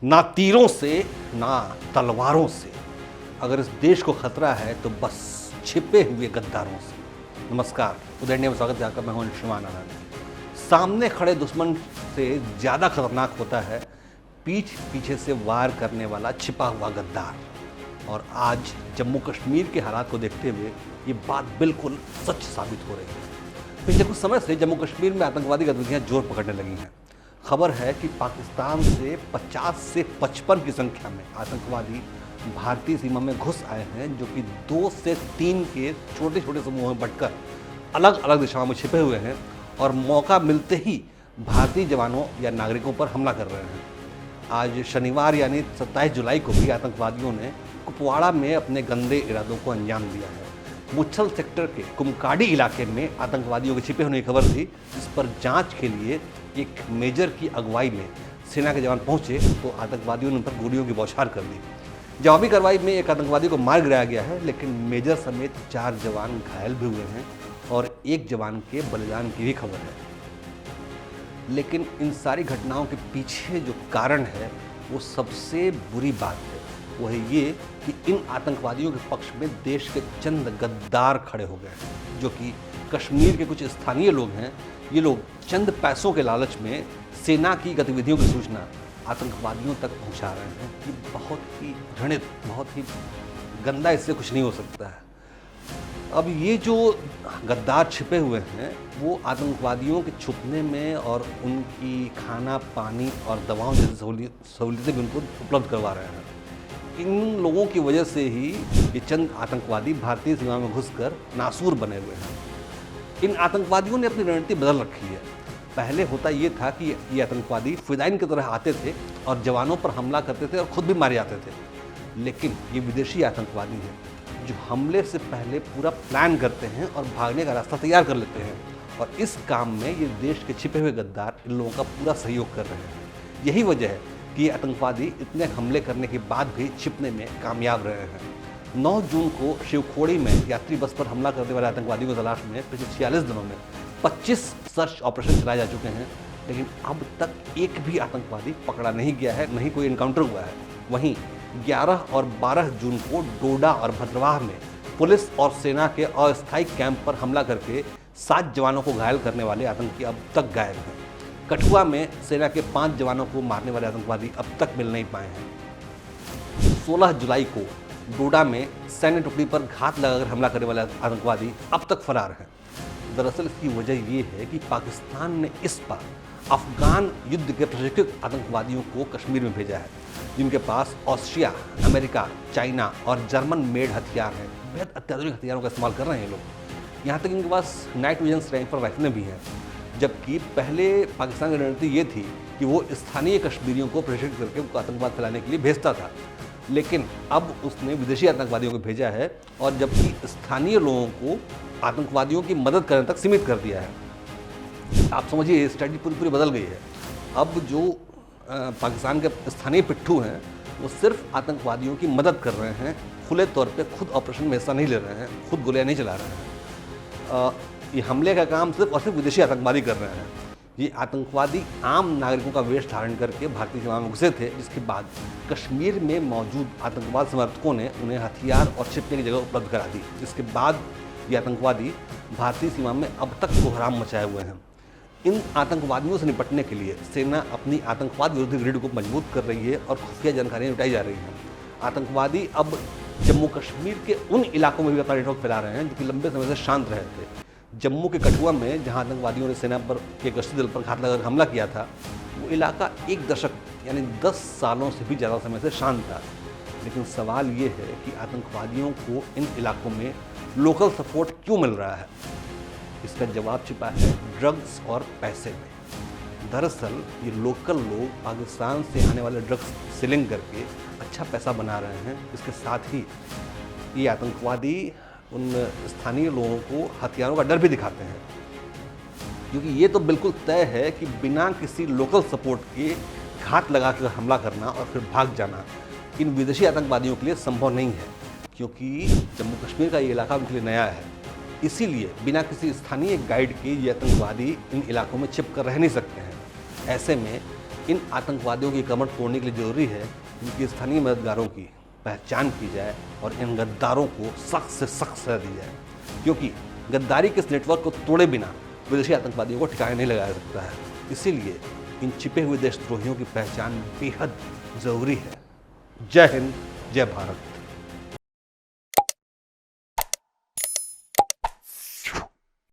ना तीरों से ना तलवारों से, अगर इस देश को खतरा है तो बस छिपे हुए गद्दारों से। नमस्कार, उदय में स्वागत है आपका। मैं हूं अंशुमान आनंद। सामने खड़े दुश्मन से ज़्यादा खतरनाक होता है पीठ पीछे से वार करने वाला छिपा हुआ गद्दार। और आज जम्मू कश्मीर के हालात को देखते हुए ये बात बिल्कुल सच साबित हो रही है। पिछले कुछ समय से जम्मू कश्मीर में आतंकवादी गतिविधियां जोर पकड़ने लगी हैं। खबर है कि पाकिस्तान से 50 से 55 की संख्या में आतंकवादी भारतीय सीमा में घुस आए हैं, जो कि 2 से 3 के छोटे छोटे समूहों में बंटकर अलग अलग दिशाओं में छिपे हुए हैं और मौका मिलते ही भारतीय जवानों या नागरिकों पर हमला कर रहे हैं। आज शनिवार यानी 27 जुलाई को भी आतंकवादियों ने कुपवाड़ा में अपने गंदे इरादों को अंजाम दिया है। मुच्छल सेक्टर के कुमकाड़ी इलाके में आतंकवादियों के छिपे होने की खबर थी, जिस पर जांच के लिए एक मेजर की अगुवाई में सेना के जवान पहुंचे तो आतंकवादियों ने उन पर गोलियों की बौछार कर दी। जवाबी कार्रवाई में एक आतंकवादी को मार गिराया गया है, लेकिन मेजर समेत 4 जवान घायल भी हुए हैं और एक जवान के बलिदान की भी खबर है। लेकिन इन सारी घटनाओं के पीछे जो कारण है वो सबसे बुरी बात है, वो है ये कि इन आतंकवादियों के पक्ष में देश के चंद गद्दार खड़े हो गए हैं, जो कि कश्मीर के कुछ स्थानीय लोग हैं। ये लोग चंद पैसों के लालच में सेना की गतिविधियों की सूचना आतंकवादियों तक पहुंचा रहे हैं। ये बहुत ही घृणित, बहुत ही गंदा, इससे कुछ नहीं हो सकता है। अब ये जो गद्दार छिपे हुए हैं वो आतंकवादियों के छुपने में और उनकी खाना पानी और दवाओं जैसी सहूलियतें भी उनको उपलब्ध करवा रहे हैं। इन लोगों की वजह से ही ये चंद आतंकवादी भारतीय सीमा में घुसकर नासूर बने हुए हैं। इन आतंकवादियों ने अपनी रणनीति बदल रखी है। पहले होता ये था कि ये आतंकवादी फिदाइन की तरह आते थे और जवानों पर हमला करते थे और खुद भी मारे जाते थे। लेकिन ये विदेशी आतंकवादी हैं जो हमले से पहले पूरा प्लान करते हैं और भागने का रास्ता तैयार कर लेते हैं, और इस काम में ये देश के छिपे हुए गद्दार इन लोगों का पूरा सहयोग कर रहे हैं। यही वजह है कि ये आतंकवादी इतने हमले करने के बाद भी छिपने में कामयाब रहे हैं। 9 जून को शिवखोड़ी में यात्री बस पर हमला करने वाले आतंकवादियों की तलाश में पिछले 46 दिनों में 25 सर्च ऑपरेशन चलाए जा चुके हैं, लेकिन अब तक एक भी आतंकवादी पकड़ा नहीं गया है, नहीं कोई इनकाउंटर हुआ है। वहीं 11 और 12 जून को डोडा और भद्रवाह में पुलिस और सेना के अस्थायी कैंप पर हमला करके 7 जवानों को घायल करने वाले आतंकी अब तक गायब हैं। कठुआ में सेना के 5 जवानों को मारने वाले आतंकवादी अब तक मिल नहीं पाए हैं। 16 जुलाई को डोडा में सैन्य टुकड़ी पर घात लगाकर हमला करने वाले आतंकवादी अब तक फरार हैं। दरअसल इसकी वजह ये है कि पाकिस्तान ने इस बार अफगान युद्ध के प्रशिक्षित आतंकवादियों को कश्मीर में भेजा है, जिनके पास ऑस्ट्रिया, अमेरिका, चाइना और जर्मन मेड हथियार हैं। बेहद अत्याधुनिक हथियारों का इस्तेमाल कर रहे हैं ये लोग। यहाँ तक इनके पास नाइट विजन स्नाइपर राइफलें भी हैं, जबकि पहले पाकिस्तान की रणनीति ये थी कि वो स्थानीय कश्मीरियों को प्रशिक्षित करके उनको आतंकवाद फैलाने के लिए भेजता था। लेकिन अब उसने विदेशी आतंकवादियों को भेजा है, और जबकि स्थानीय लोगों को आतंकवादियों की मदद करने तक सीमित कर दिया है। आप समझिए स्ट्रेटजी पूरी बदल गई है। अब जो पाकिस्तान के स्थानीय पिट्ठू हैं वो सिर्फ आतंकवादियों की मदद कर रहे हैं, खुले तौर पे खुद ऑपरेशन में हिस्सा नहीं ले रहे हैं, खुद गोलियां नहीं चला रहे हैं। ये हमले का काम सिर्फ और सिर्फ विदेशी आतंकवादी कर रहे हैं। ये आतंकवादी आम नागरिकों का वेश धारण करके भारतीय सीमा में घुसे थे, जिसके बाद कश्मीर में मौजूद आतंकवाद समर्थकों ने उन्हें हथियार और छिपने की जगह उपलब्ध करा दी। जिसके बाद ये आतंकवादी भारतीय सीमा में अब तक कोहराम मचाए हुए हैं। इन आतंकवादियों से निपटने के लिए सेना अपनी आतंकवाद विरोधी ग्रिड को मजबूत कर रही है और खुफिया जानकारियाँ जुटाई जा रही हैं। आतंकवादी अब जम्मू कश्मीर के उन इलाकों में भी अपना नेटवर्क फैला रहे हैं जो कि लंबे समय से शांत रहे थे। जम्मू के कठुआ में जहां आतंकवादियों ने सेना पर के गश्ती दल पर घात लगाकर हमला किया था, वो इलाका 1 दशक यानी 10 सालों से भी ज़्यादा समय से शांत था। लेकिन सवाल ये है कि आतंकवादियों को इन इलाकों में लोकल सपोर्ट क्यों मिल रहा है? इसका जवाब छिपा है ड्रग्स और पैसे में। दरअसल ये लोकल लोग पाकिस्तान से आने वाले ड्रग्स सेलिंग करके अच्छा पैसा बना रहे हैं। इसके साथ ही ये आतंकवादी उन स्थानीय लोगों को हथियारों का डर भी दिखाते हैं, क्योंकि ये तो बिल्कुल तय है कि बिना किसी लोकल सपोर्ट के घात लगाकर हमला करना और फिर भाग जाना इन विदेशी आतंकवादियों के लिए संभव नहीं है, क्योंकि जम्मू कश्मीर का ये इलाका उनके लिए नया है। इसीलिए बिना किसी स्थानीय गाइड के ये आतंकवादी इन इलाकों में छिप कर रह नहीं सकते हैं। ऐसे में इन आतंकवादियों की कमर तोड़ने के लिए जरूरी है इनकी स्थानीय मददगारों की पहचान की जाए और इन गद्दारों को सख्त से सख्त सजा दी जाए, क्योंकि गद्दारी के इस नेटवर्क को तोड़े बिना विदेशी आतंकवादियों को ठिकाने नहीं लगाया सकता है। इसीलिए इन छिपे हुए देशद्रोहियों की पहचान बेहद जरूरी है। जय हिंद, जय भारत।